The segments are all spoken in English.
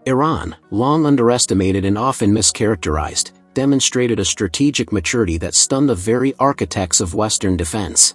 Iran, long underestimated and often mischaracterized, demonstrated a strategic maturity that stunned the very architects of Western defense.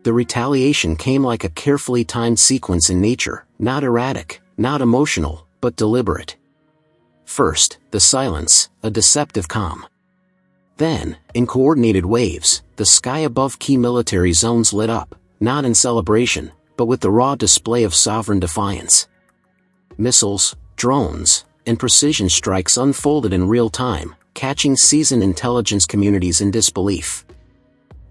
The retaliation came like a carefully timed sequence in nature, not erratic, not emotional, but deliberate. First, the silence, a deceptive calm. Then, in coordinated waves, the sky above key military zones lit up, not in celebration, but with the raw display of sovereign defiance. Missiles, drones, and precision strikes unfolded in real time, catching seasoned intelligence communities in disbelief.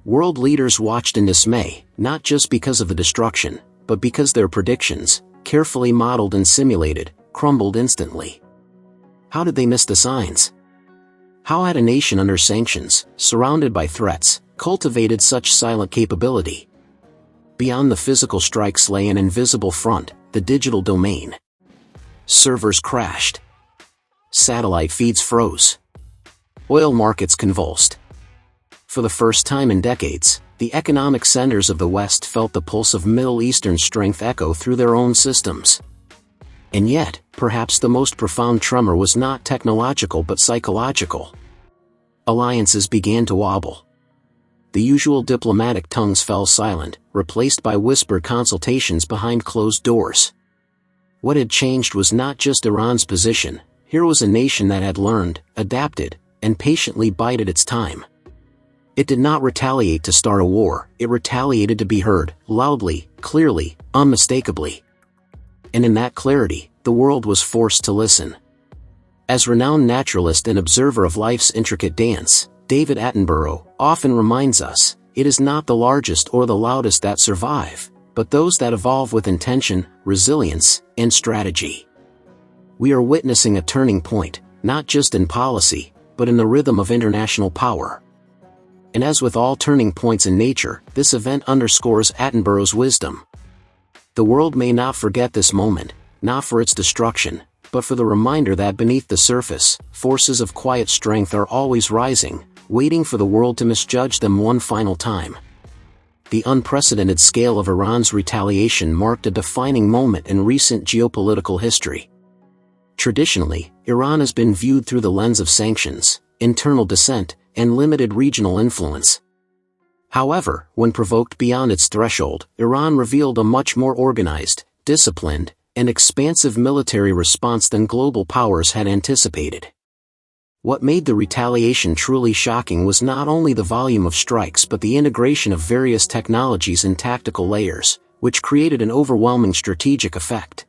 World leaders watched in dismay, not just because of the destruction, but because their predictions, carefully modeled and simulated, crumbled instantly. How did they miss the signs? How had a nation under sanctions, surrounded by threats, cultivated such silent capability? Beyond the physical strikes lay an invisible front, the digital domain. Servers crashed. Satellite feeds froze. Oil markets convulsed. For the first time in decades, the economic centers of the West felt the pulse of Middle Eastern strength echo through their own systems. And yet, perhaps the most profound tremor was not technological but psychological. Alliances began to wobble. The usual diplomatic tongues fell silent, replaced by whispered consultations behind closed doors. What had changed was not just Iran's position. Here was a nation that had learned, adapted, and patiently bided its time. It did not retaliate to start a war, it retaliated to be heard, loudly, clearly, unmistakably. And in that clarity, the world was forced to listen. As renowned naturalist and observer of life's intricate dance, David Attenborough often reminds us, it is not the largest or the loudest that survive, but those that evolve with intention, resilience, and strategy. We are witnessing a turning point, not just in policy, but in the rhythm of international power. And as with all turning points in nature, this event underscores Attenborough's wisdom. The world may not forget this moment, not for its destruction, but for the reminder that beneath the surface, forces of quiet strength are always rising, waiting for the world to misjudge them one final time. The unprecedented scale of Iran's retaliation marked a defining moment in recent geopolitical history. Traditionally, Iran has been viewed through the lens of sanctions, internal dissent, and limited regional influence. However, when provoked beyond its threshold, Iran revealed a much more organized, disciplined, and expansive military response than global powers had anticipated. What made the retaliation truly shocking was not only the volume of strikes but the integration of various technologies and tactical layers, which created an overwhelming strategic effect.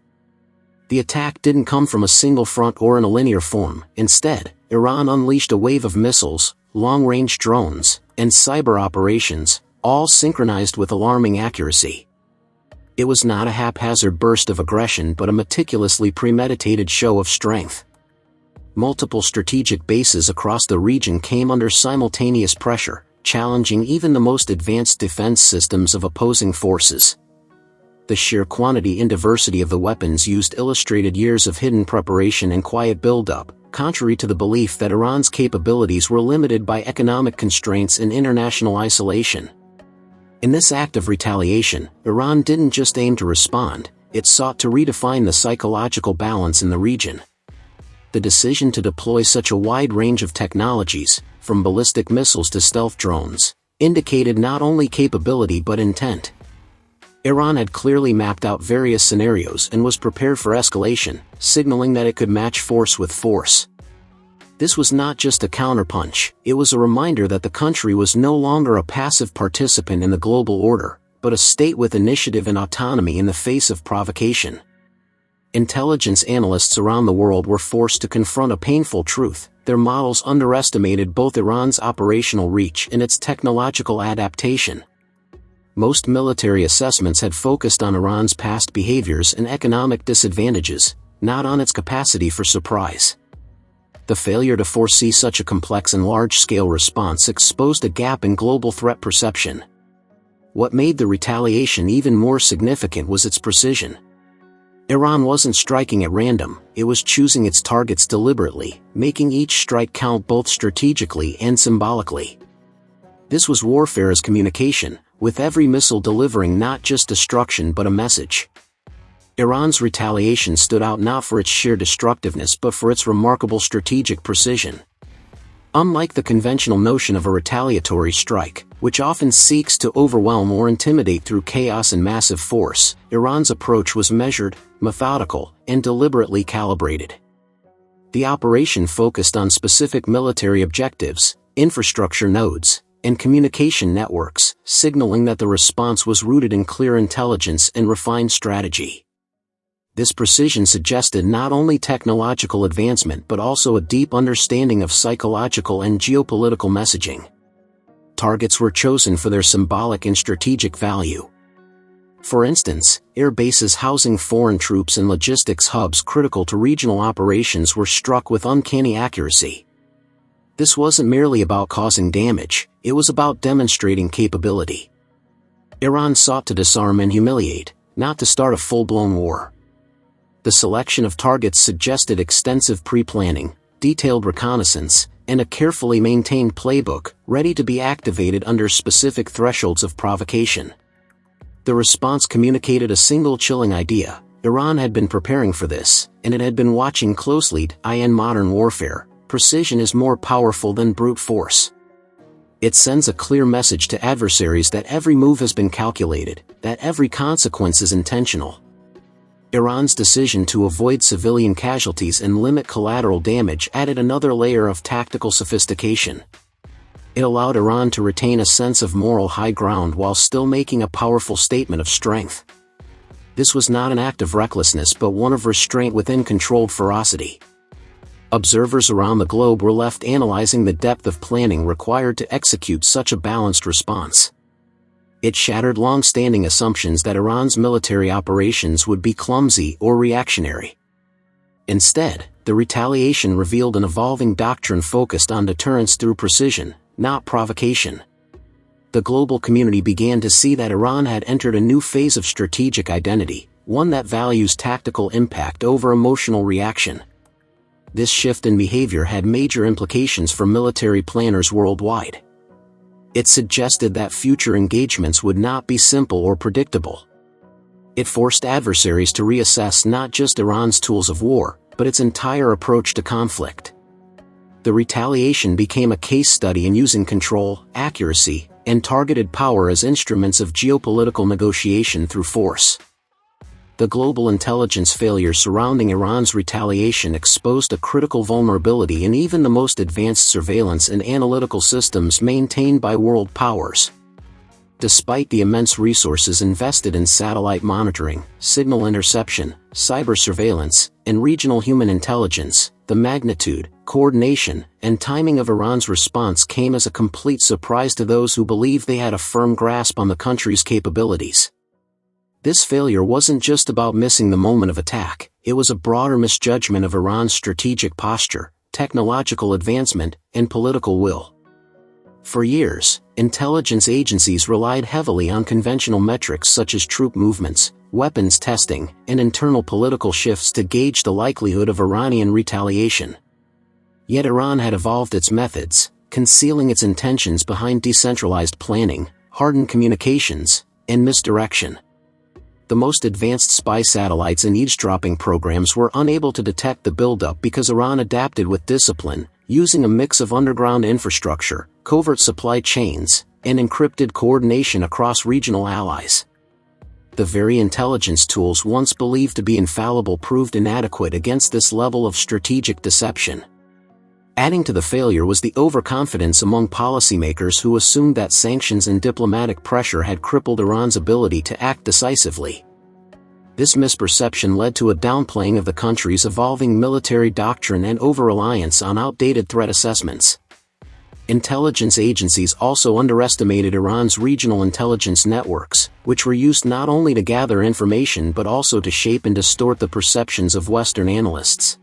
The attack didn't come from a single front or in a linear form. Instead, Iran unleashed a wave of missiles, long-range drones, and cyber operations, all synchronized with alarming accuracy. It was not a haphazard burst of aggression but a meticulously premeditated show of strength. Multiple strategic bases across the region came under simultaneous pressure, challenging even the most advanced defense systems of opposing forces. The sheer quantity and diversity of the weapons used illustrated years of hidden preparation and quiet buildup, contrary to the belief that Iran's capabilities were limited by economic constraints and international isolation. In this act of retaliation, Iran didn't just aim to respond, it sought to redefine the psychological balance in the region. The decision to deploy such a wide range of technologies, from ballistic missiles to stealth drones, indicated not only capability but intent. Iran had clearly mapped out various scenarios and was prepared for escalation, signaling that it could match force with force. This was not just a counterpunch, it was a reminder that the country was no longer a passive participant in the global order, but a state with initiative and autonomy in the face of provocation. Intelligence analysts around the world were forced to confront a painful truth: their models underestimated both Iran's operational reach and its technological adaptation. Most military assessments had focused on Iran's past behaviors and economic disadvantages, not on its capacity for surprise. The failure to foresee such a complex and large-scale response exposed a gap in global threat perception. What made the retaliation even more significant was its precision. Iran wasn't striking at random, it was choosing its targets deliberately, making each strike count both strategically and symbolically. This was warfare as communication, with every missile delivering not just destruction but a message. Iran's retaliation stood out not for its sheer destructiveness but for its remarkable strategic precision. Unlike the conventional notion of a retaliatory strike, which often seeks to overwhelm or intimidate through chaos and massive force, Iran's approach was measured, methodical, and deliberately calibrated. The operation focused on specific military objectives, infrastructure nodes, and communication networks, signaling that the response was rooted in clear intelligence and refined strategy. This precision suggested not only technological advancement but also a deep understanding of psychological and geopolitical messaging. Targets were chosen for their symbolic and strategic value. For instance, air bases housing foreign troops and logistics hubs critical to regional operations were struck with uncanny accuracy. This wasn't merely about causing damage, it was about demonstrating capability. Iran sought to disarm and humiliate, not to start a full-blown war. The selection of targets suggested extensive pre-planning, detailed reconnaissance, and a carefully maintained playbook, ready to be activated under specific thresholds of provocation. The response communicated a single chilling idea: Iran had been preparing for this, and it had been watching closely. In modern warfare, precision is more powerful than brute force. It sends a clear message to adversaries that every move has been calculated, that every consequence is intentional. Iran's decision to avoid civilian casualties and limit collateral damage added another layer of tactical sophistication. It allowed Iran to retain a sense of moral high ground while still making a powerful statement of strength. This was not an act of recklessness but one of restraint within controlled ferocity. Observers around the globe were left analyzing the depth of planning required to execute such a balanced response. It shattered long-standing assumptions that Iran's military operations would be clumsy or reactionary. Instead, the retaliation revealed an evolving doctrine focused on deterrence through precision, not provocation. The global community began to see that Iran had entered a new phase of strategic identity, one that values tactical impact over emotional reaction. This shift in behavior had major implications for military planners worldwide. It suggested that future engagements would not be simple or predictable. It forced adversaries to reassess not just Iran's tools of war, but its entire approach to conflict. The retaliation became a case study in using control, accuracy, and targeted power as instruments of geopolitical negotiation through force. The global intelligence failure surrounding Iran's retaliation exposed a critical vulnerability in even the most advanced surveillance and analytical systems maintained by world powers. Despite the immense resources invested in satellite monitoring, signal interception, cyber surveillance, and regional human intelligence, the magnitude, coordination, and timing of Iran's response came as a complete surprise to those who believed they had a firm grasp on the country's capabilities. This failure wasn't just about missing the moment of attack, it was a broader misjudgment of Iran's strategic posture, technological advancement, and political will. For years, intelligence agencies relied heavily on conventional metrics such as troop movements, weapons testing, and internal political shifts to gauge the likelihood of Iranian retaliation. Yet Iran had evolved its methods, concealing its intentions behind decentralized planning, hardened communications, and misdirection. The most advanced spy satellites and eavesdropping programs were unable to detect the buildup because Iran adapted with discipline, using a mix of underground infrastructure, covert supply chains, and encrypted coordination across regional allies. The very intelligence tools once believed to be infallible proved inadequate against this level of strategic deception. Adding to the failure was the overconfidence among policymakers who assumed that sanctions and diplomatic pressure had crippled Iran's ability to act decisively. This misperception led to a downplaying of the country's evolving military doctrine and over-reliance on outdated threat assessments. Intelligence agencies also underestimated Iran's regional intelligence networks, which were used not only to gather information but also to shape and distort the perceptions of Western analysts.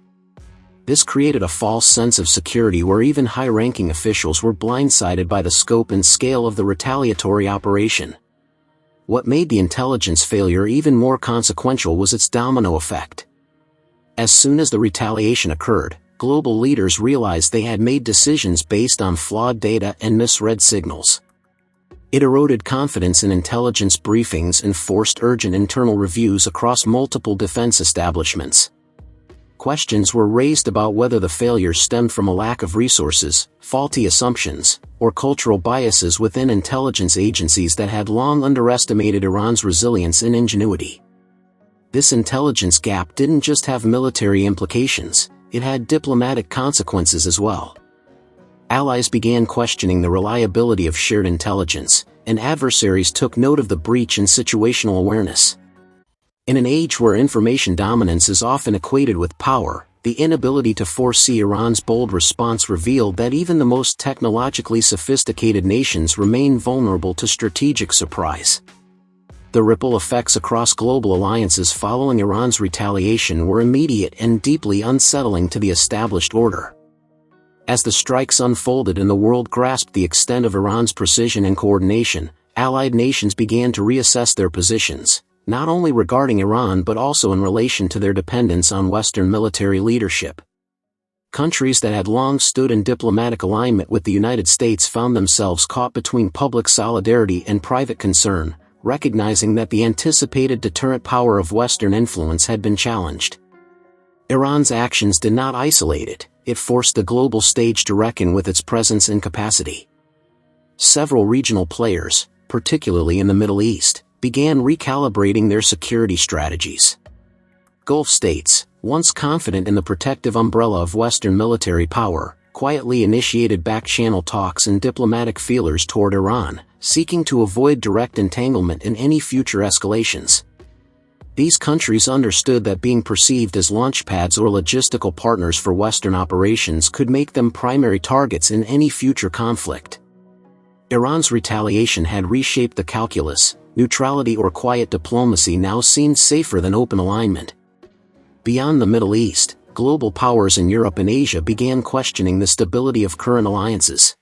This created a false sense of security where even high-ranking officials were blindsided by the scope and scale of the retaliatory operation. What made the intelligence failure even more consequential was its domino effect. As soon as the retaliation occurred, global leaders realized they had made decisions based on flawed data and misread signals. It eroded confidence in intelligence briefings and forced urgent internal reviews across multiple defense establishments. Questions were raised about whether the failure stemmed from a lack of resources, faulty assumptions, or cultural biases within intelligence agencies that had long underestimated Iran's resilience and ingenuity. This intelligence gap didn't just have military implications, it had diplomatic consequences as well. Allies began questioning the reliability of shared intelligence, and adversaries took note of the breach in situational awareness. In an age where information dominance is often equated with power, the inability to foresee Iran's bold response revealed that even the most technologically sophisticated nations remain vulnerable to strategic surprise. The ripple effects across global alliances following Iran's retaliation were immediate and deeply unsettling to the established order. As the strikes unfolded and the world grasped the extent of Iran's precision and coordination, allied nations began to reassess their positions, not only regarding Iran but also in relation to their dependence on Western military leadership. Countries that had long stood in diplomatic alignment with the United States found themselves caught between public solidarity and private concern, recognizing that the anticipated deterrent power of Western influence had been challenged. Iran's actions did not isolate it, it forced the global stage to reckon with its presence and capacity. Several regional players, particularly in the Middle East, began recalibrating their security strategies. Gulf states, once confident in the protective umbrella of Western military power, quietly initiated back-channel talks and diplomatic feelers toward Iran, seeking to avoid direct entanglement in any future escalations. These countries understood that being perceived as launchpads or logistical partners for Western operations could make them primary targets in any future conflict. Iran's retaliation had reshaped the calculus. Neutrality or quiet diplomacy now seemed safer than open alignment. Beyond the Middle East, global powers in Europe and Asia began questioning the stability of current alliances.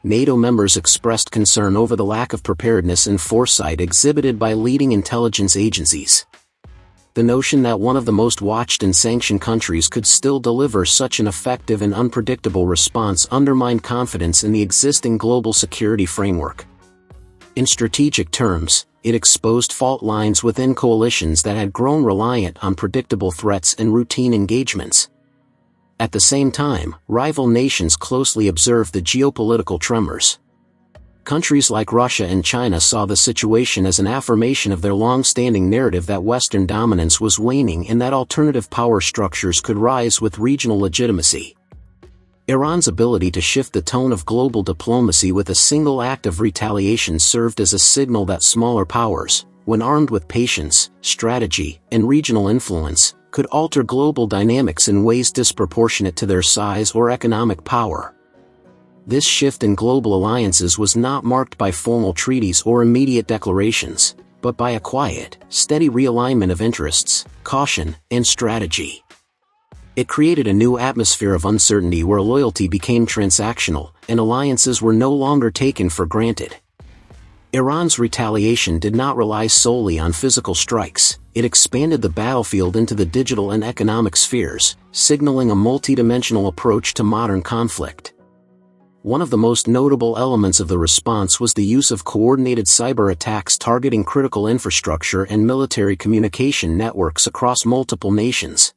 NATO members expressed concern over the lack of preparedness and foresight exhibited by leading intelligence agencies. The notion that one of the most watched and sanctioned countries could still deliver such an effective and unpredictable response undermined confidence in the existing global security framework. In strategic terms, it exposed fault lines within coalitions that had grown reliant on predictable threats and routine engagements. At the same time, rival nations closely observed the geopolitical tremors. Countries like Russia and China saw the situation as an affirmation of their long-standing narrative that Western dominance was waning and that alternative power structures could rise with regional legitimacy. Iran's ability to shift the tone of global diplomacy with a single act of retaliation served as a signal that smaller powers, when armed with patience, strategy, and regional influence, could alter global dynamics in ways disproportionate to their size or economic power. This shift in global alliances was not marked by formal treaties or immediate declarations, but by a quiet, steady realignment of interests, caution, and strategy. It created a new atmosphere of uncertainty where loyalty became transactional, and alliances were no longer taken for granted. Iran's retaliation did not rely solely on physical strikes, it expanded the battlefield into the digital and economic spheres, signaling a multidimensional approach to modern conflict. One of the most notable elements of the response was the use of coordinated cyber attacks targeting critical infrastructure and military communication networks across multiple nations.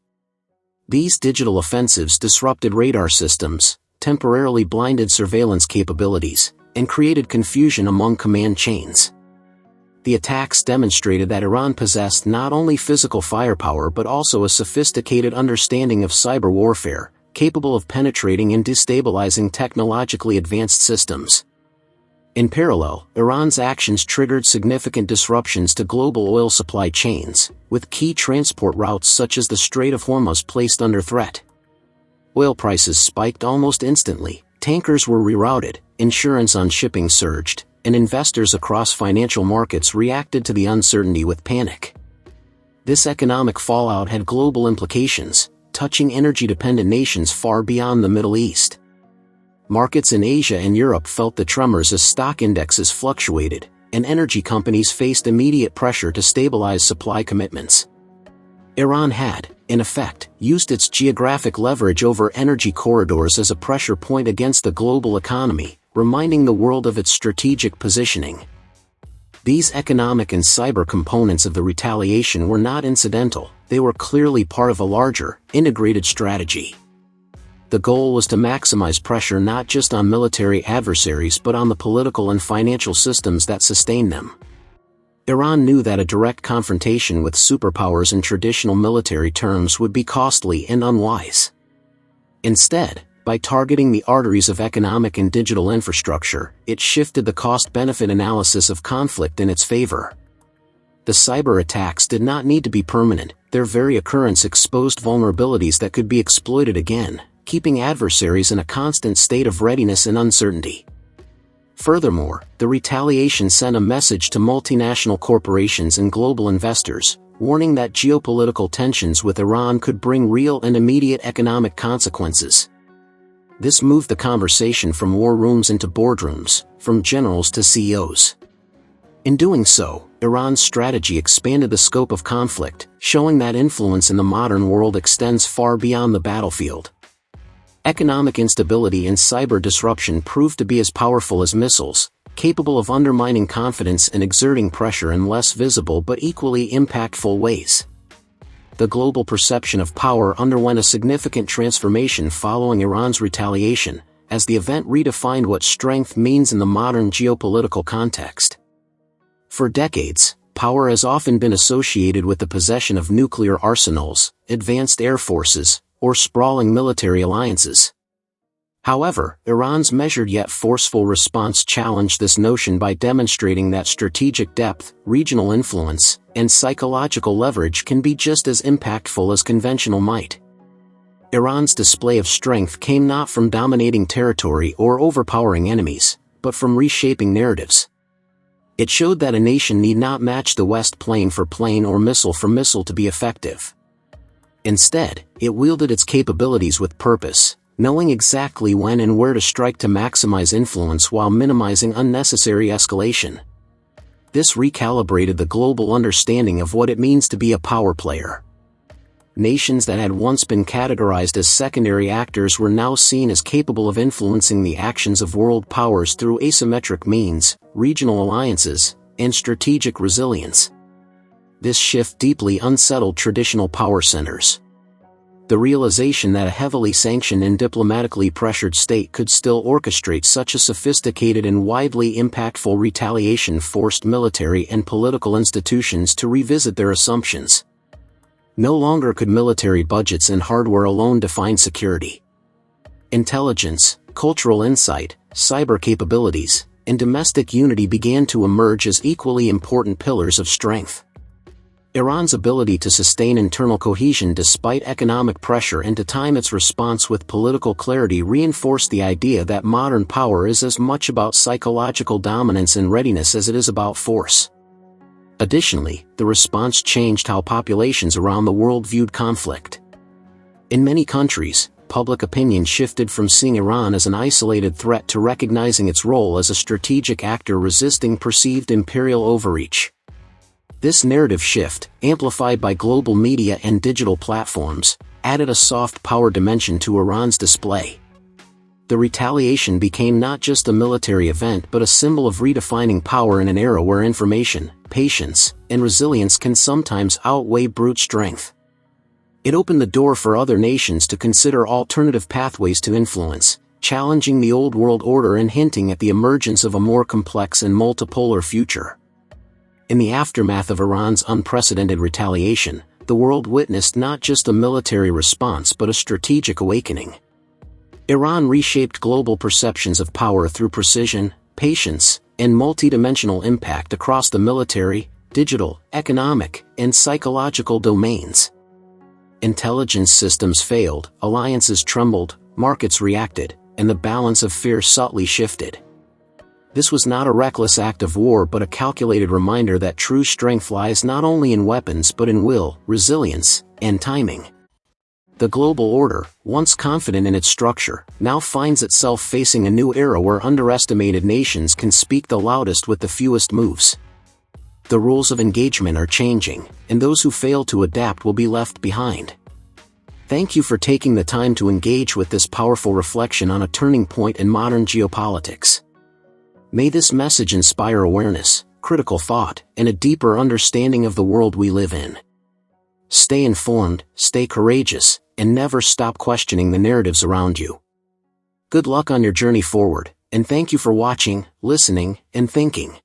These digital offensives disrupted radar systems, temporarily blinded surveillance capabilities, and created confusion among command chains. The attacks demonstrated that Iran possessed not only physical firepower but also a sophisticated understanding of cyber warfare, capable of penetrating and destabilizing technologically advanced systems. In parallel, Iran's actions triggered significant disruptions to global oil supply chains, with key transport routes such as the Strait of Hormuz placed under threat. Oil prices spiked almost instantly, tankers were rerouted, insurance on shipping surged, and investors across financial markets reacted to the uncertainty with panic. This economic fallout had global implications, touching energy-dependent nations far beyond the Middle East. Markets in Asia and Europe felt the tremors as stock indexes fluctuated, and energy companies faced immediate pressure to stabilize supply commitments. Iran had, in effect, used its geographic leverage over energy corridors as a pressure point against the global economy, reminding the world of its strategic positioning. These economic and cyber components of the retaliation were not incidental, they were clearly part of a larger, integrated strategy. The goal was to maximize pressure not just on military adversaries but on the political and financial systems that sustain them. Iran knew that a direct confrontation with superpowers in traditional military terms would be costly and unwise. Instead, by targeting the arteries of economic and digital infrastructure, it shifted the cost-benefit analysis of conflict in its favor. The cyber attacks did not need to be permanent, their very occurrence exposed vulnerabilities that could be exploited again, keeping adversaries in a constant state of readiness and uncertainty. Furthermore, the retaliation sent a message to multinational corporations and global investors, warning that geopolitical tensions with Iran could bring real and immediate economic consequences. This moved the conversation from war rooms into boardrooms, from generals to CEOs. In doing so, Iran's strategy expanded the scope of conflict, showing that influence in the modern world extends far beyond the battlefield. Economic instability and cyber disruption proved to be as powerful as missiles, capable of undermining confidence and exerting pressure in less visible but equally impactful ways. The global perception of power underwent a significant transformation following Iran's retaliation, as the event redefined what strength means in the modern geopolitical context. For decades, power has often been associated with the possession of nuclear arsenals, advanced air forces, or sprawling military alliances. However, Iran's measured yet forceful response challenged this notion by demonstrating that strategic depth, regional influence, and psychological leverage can be just as impactful as conventional might. Iran's display of strength came not from dominating territory or overpowering enemies, but from reshaping narratives. It showed that a nation need not match the West plane for plane or missile for missile to be effective. Instead, it wielded its capabilities with purpose, knowing exactly when and where to strike to maximize influence while minimizing unnecessary escalation. This recalibrated the global understanding of what it means to be a power player. Nations that had once been categorized as secondary actors were now seen as capable of influencing the actions of world powers through asymmetric means, regional alliances, and strategic resilience. This shift deeply unsettled traditional power centers. The realization that a heavily sanctioned and diplomatically pressured state could still orchestrate such a sophisticated and widely impactful retaliation forced military and political institutions to revisit their assumptions. No longer could military budgets and hardware alone define security. Intelligence, cultural insight, cyber capabilities, and domestic unity began to emerge as equally important pillars of strength. Iran's ability to sustain internal cohesion despite economic pressure and to time its response with political clarity reinforced the idea that modern power is as much about psychological dominance and readiness as it is about force. Additionally, the response changed how populations around the world viewed conflict. In many countries, public opinion shifted from seeing Iran as an isolated threat to recognizing its role as a strategic actor resisting perceived imperial overreach. This narrative shift, amplified by global media and digital platforms, added a soft power dimension to Iran's display. The retaliation became not just a military event but a symbol of redefining power in an era where information, patience, and resilience can sometimes outweigh brute strength. It opened the door for other nations to consider alternative pathways to influence, challenging the old world order and hinting at the emergence of a more complex and multipolar future. In the aftermath of Iran's unprecedented retaliation, the world witnessed not just a military response but a strategic awakening. Iran reshaped global perceptions of power through precision, patience, and multidimensional impact across the military, digital, economic, and psychological domains. Intelligence systems failed, alliances trembled, markets reacted, and the balance of fear subtly shifted. This was not a reckless act of war but a calculated reminder that true strength lies not only in weapons but in will, resilience, and timing. The global order, once confident in its structure, now finds itself facing a new era where underestimated nations can speak the loudest with the fewest moves. The rules of engagement are changing, and those who fail to adapt will be left behind. Thank you for taking the time to engage with this powerful reflection on a turning point in modern geopolitics. May this message inspire awareness, critical thought, and a deeper understanding of the world we live in. Stay informed, stay courageous, and never stop questioning the narratives around you. Good luck on your journey forward, and thank you for watching, listening, and thinking.